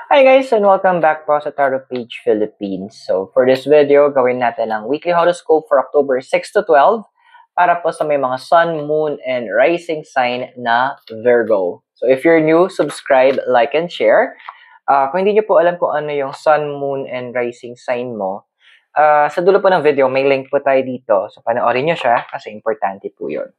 Hi guys and welcome back po sa Tarot Page Philippines. So for this video, gawin natin ang weekly horoscope for October 6 to 12 para po sa may mga sun, moon, and rising sign na Virgo. So if you're new, subscribe, like, and share. Kung hindi nyo po alam kung ano yung sun, moon, and rising sign mo, sa dulo po ng video, may link po tayo dito. So panoorin nyo siya kasi importante po yun.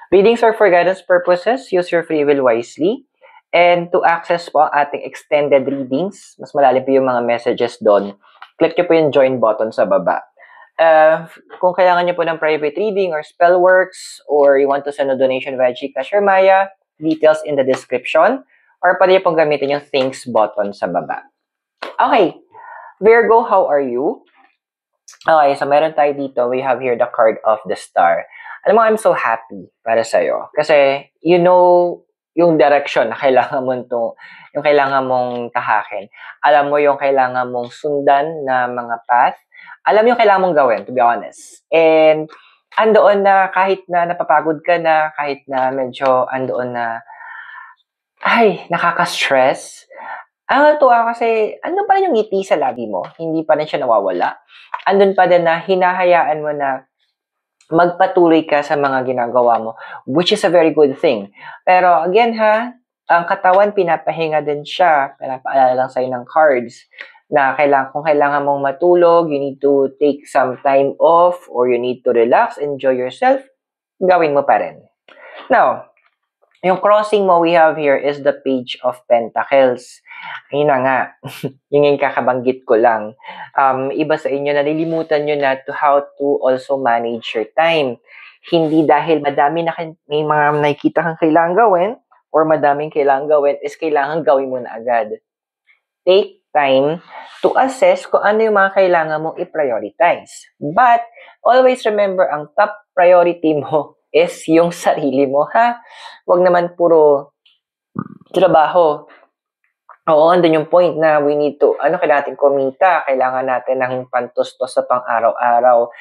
Readings are for guidance purposes. Use your free will wisely. And to access po ating extended readings, mas malalim po yung mga messages doon, click nyo po yung join button sa baba. Kung kailangan nyo po ng private reading or spell works, or you want to send a donation via Gcash or Maya, details in the description, or pwede nyo pong gamitin yung thanks button sa baba. Okay, Virgo, how are you? Okay, so meron tayo dito, we have here the card of the star. Alam mo, I'm so happy para sa'yo. Kasi, you know, yung direction na kailangan mo yung kailangan mong tahakin. Alam mo yung kailangan mong sundan na mga path. Alam mo yung kailangan mong gawin, to be honest. And andoon na kahit na napapagod ka na, kahit na medyo andoon na, nakaka-stress. Ang natuwa kasi, andun pa rin yung ngiti sa labi mo. Hindi pa rin siya nawawala. Andun pa din na hinahayaan mo na magpatuloy ka sa mga ginagawa mo, which is a very good thing. Pero again ang katawan pinapahinga din siya, pinapaalala lang sa'yo ng cards, na kung kailangan mong matulog, you need to take some time off, or you need to relax, enjoy yourself, gawin mo pa rin. Now, yung crossing mo we have here is the Page of Pentacles. Ayun na nga, yung kakabanggit ko lang. Iba sa inyo, nalilimutan nyo na how to also manage your time. Hindi dahil may mga nakikita kang kailangan gawin, or madaming kailangan gawin, is kailangan gawin mo na agad. Take time to assess kung ano yung mga kailangan mong i-prioritize. But, always remember, ang top priority mo is yung sarili mo, ha? Huwag naman puro trabaho. Oo, andun yung point na we need to, kailangan natin kumita, kailangan natin ng pantustos sa pang-araw-araw.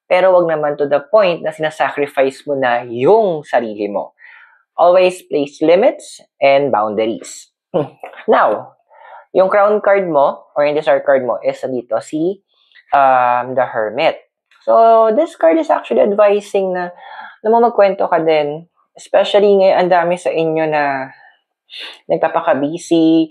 Pero wag naman to the point na sinasacrifice mo na yung sarili mo. Always place limits and boundaries. Now, yung crown card mo, or yung desire card mo, is dito, si the Hermit. So, this card is actually advising na magkwento ka din. Especially ngayon, ang dami sa inyo na nagpapaka-busy,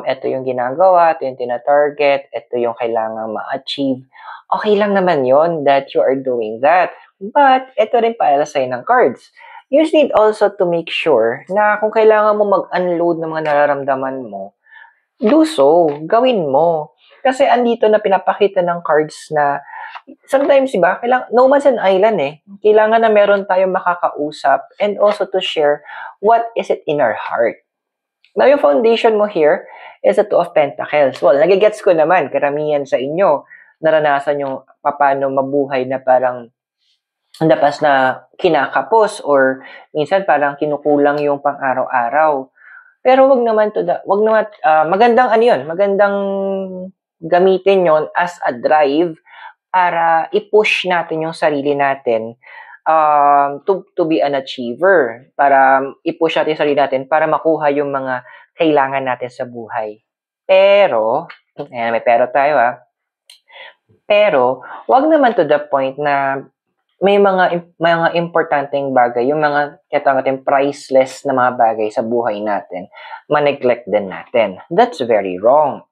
ito yung ginagawa, ito yung tina-target, ito yung kailangan ma-achieve. Okay lang naman yon that you are doing that. But, ito rin para sa'yo ng cards. You need also to make sure na kung kailangan mo mag-unload ng mga nararamdaman mo, do so, gawin mo. Kasi andito na pinapakita ng cards na sometimes, diba, no man's an island Kailangan na meron tayong makakausap and also to share what is it in our heart. Now, yung foundation mo here is the Two of Pentacles. Well, nagigets ko naman, karamihan sa inyo, naranasan yung paano mabuhay na parang dapas na kinakapos or minsan parang kinukulang yung pang-araw-araw. Pero magandang magandang gamitin yon as a drive para i-push natin yung sarili natin to be an achiever, para i-push natin yung sarili natin para makuha yung mga kailangan natin sa buhay. Pero, may pero tayo pero, wag naman to the point na may mga importanteng bagay, yung mga natin priceless na mga bagay sa buhay natin, ma-neglect din natin. That's very wrong.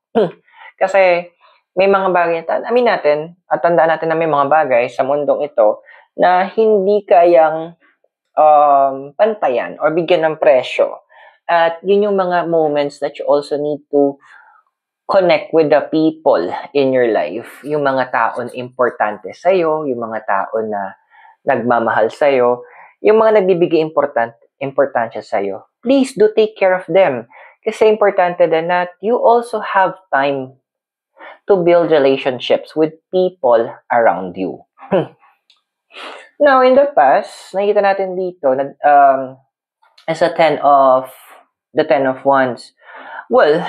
Kasi may mga bagay, natin, at tandaan natin na may mga bagay sa mundong ito na hindi kayang pantayan or bigyan ng presyo. At yun yung mga moments that you also need to connect with the people in your life. Yung mga taon importante sa'yo, yung mga tao na nagmamahal sa'yo, yung mga nagbibigay importansya sa'yo. Please do take care of them. Kasi importante din na you also have time to build relationships with people around you. Now, in the past, nakita natin dito, as the Ten of Wands. Well,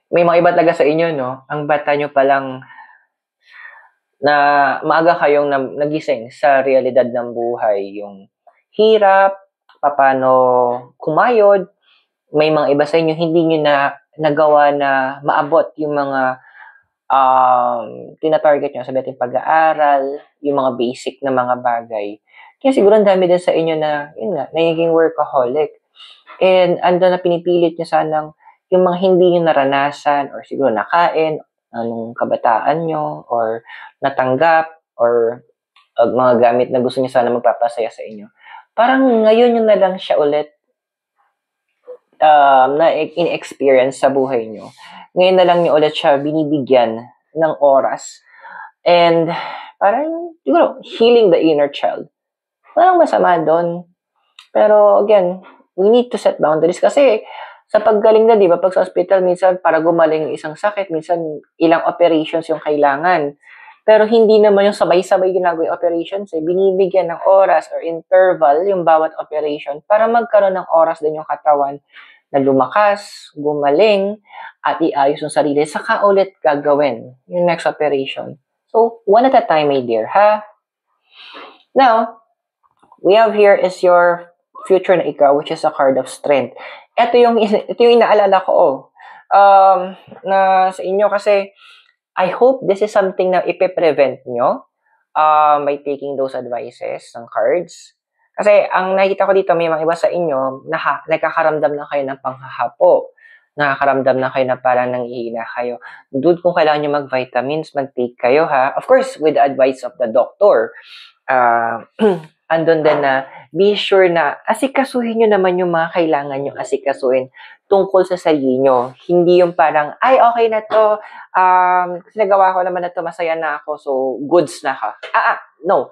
may mga iba talaga sa inyo, ang bata nyo palang na maaga kayong nagising sa realidad ng buhay. Yung hirap, paano kumayod, may mga iba sa inyo, hindi nyo na nagawa na maabot yung mga tina-target nyo, sabi natin pag-aaral, yung mga basic na mga bagay. Kaya siguro ang dami din sa inyo na, yun nga, nagiging workaholic. And ando na pinipilit nyo sanang yung mga hindi nyo naranasan or siguro nakain, anong kabataan nyo, or natanggap, or mga gamit na gusto nyo sana magpapasaya sa inyo. Parang ngayon yun na lang siya ulit na in-experience sa buhay nyo. Ngayon na lang nyo ulit siya binibigyan ng oras. And parang, siguro, healing the inner child. Walang masama doon. Pero again, we need to set boundaries kasi sa paggaling na, di ba, pag sa hospital, minsan para gumaling isang sakit, minsan ilang operations yung kailangan. Pero hindi naman yung sabay-sabay ginagawa yung operations eh. Binibigyan ng oras or interval yung bawat operation para magkaroon ng oras din yung katawan na lumakas, gumaling, at iayos yung sarili. Saka ulit gagawin yung next operation. So, one at a time, my dear, ha? Now, we have here is your future na ikaw, which is a card of strength. Ito yung inaalala ko, na sa inyo kasi I hope this is something na ipe-prevent nyo by taking those advices ng cards. Kasi ang nakikita ko dito, may mga iba sa inyo na nagkakaramdam na kayo ng panghahapo. Nakakaramdam na kayo na parang nangihina kayo. Dude, kung kailangan nyo mag-vitamins, mag-take kayo ha. Of course, with the advice of the doctor. Andun din na be sure na asikasuhin nyo naman yung mga kailangan nyo asikasuhin tungkol sa sarili nyo. Hindi yung parang, ay, okay na to, kasi nagawa ko naman na to, masaya na ako, so goods na ka. No.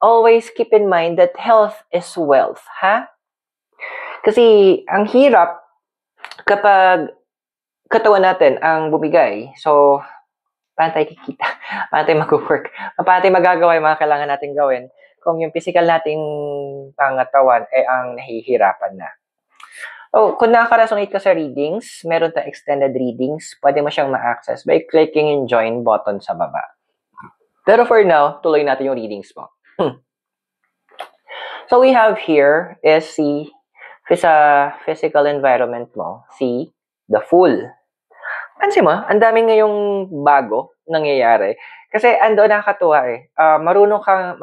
Always keep in mind that health is wealth, ha? Kasi ang hirap kapag katawan natin ang bumigay. So, paano tayo kikita? Paano tayo mag-work? Paano tayo magagawa yung mga kailangan natin gawin? Kung yung physical nating pangatawan ay ang nahihirapan na. Oh, kung nakaka-resonate ka sa readings, meron tayong extended readings, pwede mo siyang ma-access by clicking yung join button sa baba. Pero for now, tuloy natin yung readings mo. So we have here is sa physical environment mo, the Fool. Pansin mo, ang daming ngayong bago nangyayari. Kasi ando nakakatuwa eh.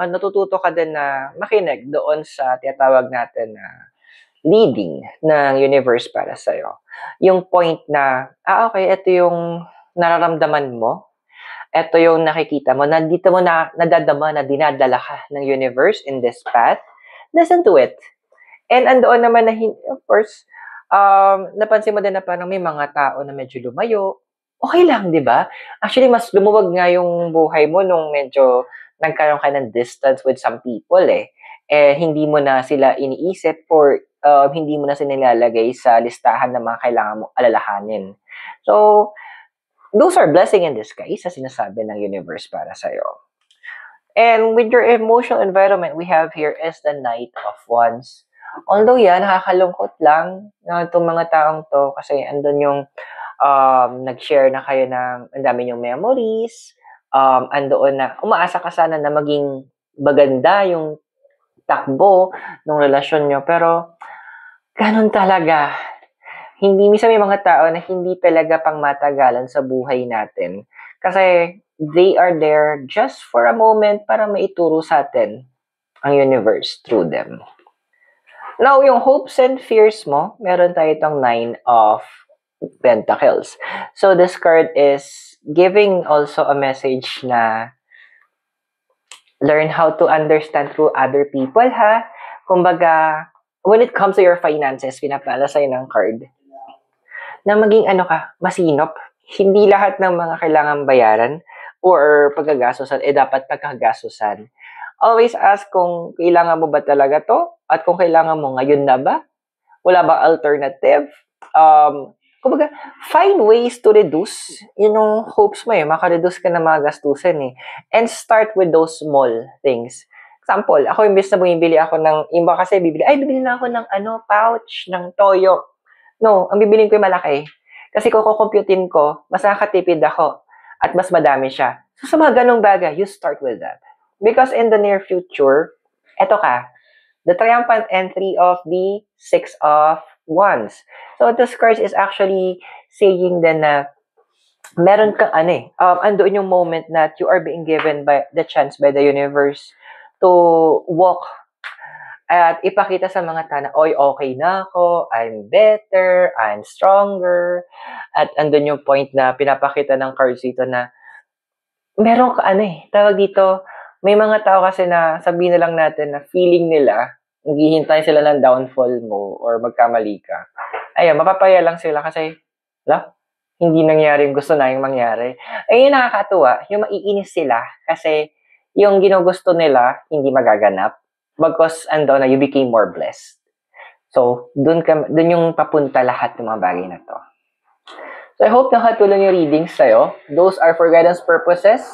Natututo ka din na makinig doon sa tinatawag natin na leading ng universe para sa'yo. Yung point na, okay, ito yung nararamdaman mo. Ito yung nakikita mo. Nandito mo na nadadama na dinadala ka ng universe in this path. Listen to it. And andoon naman na, of course, napansin mo din na parang may mga tao na medyo lumayo. Okay lang, di ba? Actually, mas lumuwag nga yung buhay mo nung medyo nagkaroon ka ng distance with some people eh. Hindi mo na sila iniisip or hindi mo na sila nilalagay sa listahan ng mga kailangan mo alalahanin. So, those are blessing in disguise sa sinasabi ng universe para sa'yo. And with your emotional environment, we have here is the Knight of Wands. Although yan, nakakalungkot lang itong mga taong to kasi andun yung nag-share na kayo ng ang dami yung memories, andoon na umaasa ka sana na maging maganda yung takbo ng relasyon nyo. Pero, ganun talaga. Minsan may mga tao na hindi talaga pang matagalan sa buhay natin. Kasi, they are there just for a moment para maituro sa atin ang universe through them. Now, yung hopes and fears mo, meron tayo itong 9 of Pentacles. So, this card is giving also a message na learn how to understand through other people, ha? Kumbaga, when it comes to your finances, pinapala sa'yo ng card, na maging masinop. Hindi lahat ng mga kailangan bayaran or pagkagastusan, dapat pagkagastusan. Always ask kung kailangan mo ba talaga to at kung kailangan mo ngayon na ba? Wala ba alternative? Kumbaga, find ways to reduce yung hopes mo makareduce ka ng mga gastusin And start with those small things. Example, ako imbes na bumibili ako ng, iba kasi bibili na ako ng pouch, ng toyo. No, ang bibilin ko yung malaki. Kasi kung kukumputin ko, mas nakakatipid ako at mas madami siya. So sa mga ganong bagay, you start with that. Because in the near future, eto ka, the triumphant entry of the 6 of once. So, this card is actually saying then na meron kang andoon yung moment that you are being given by the chance by the universe to walk at ipakita sa mga tao na, oy, okay na ako, I'm better, I'm stronger. At andun yung point na pinapakita ng cards dito na meron ka tawag dito, may mga tao kasi na sabihin na lang natin na feeling nila, naghihintay sila ng downfall mo or magkamali ka. Ayun, mapapaya lang sila kasi, hindi nangyari yung gusto na yung mangyari. Ayun, nakakatuwa, yung maiinis sila kasi yung ginugusto nila, hindi magaganap. Because, na, you became more blessed. So, dun yung papunta lahat ng mga bagay na to. So, I hope nakatulong yung readings sa'yo. Those are for guidance purposes.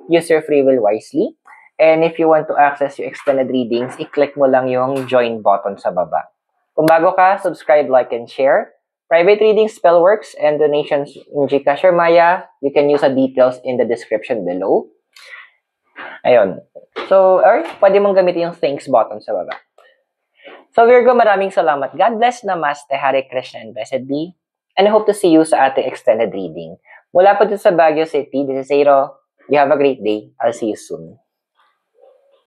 Use your free will wisely. And if you want to access your extended readings, i-click mo lang yung join button sa baba. Kung bago ka, subscribe, like, and share. Private readings, spellworks, and donations in Gcash or Maya, you can use the details in the description below. Ayun. So, pwede mong gamitin yung thanks button sa baba. So, Virgo, maraming salamat. God bless, Namaste, Hare Krishna, and blessed be. And I hope to see you sa ating extended reading. Mula po dito sa Baguio City, this is Zero. You have a great day. I'll see you soon.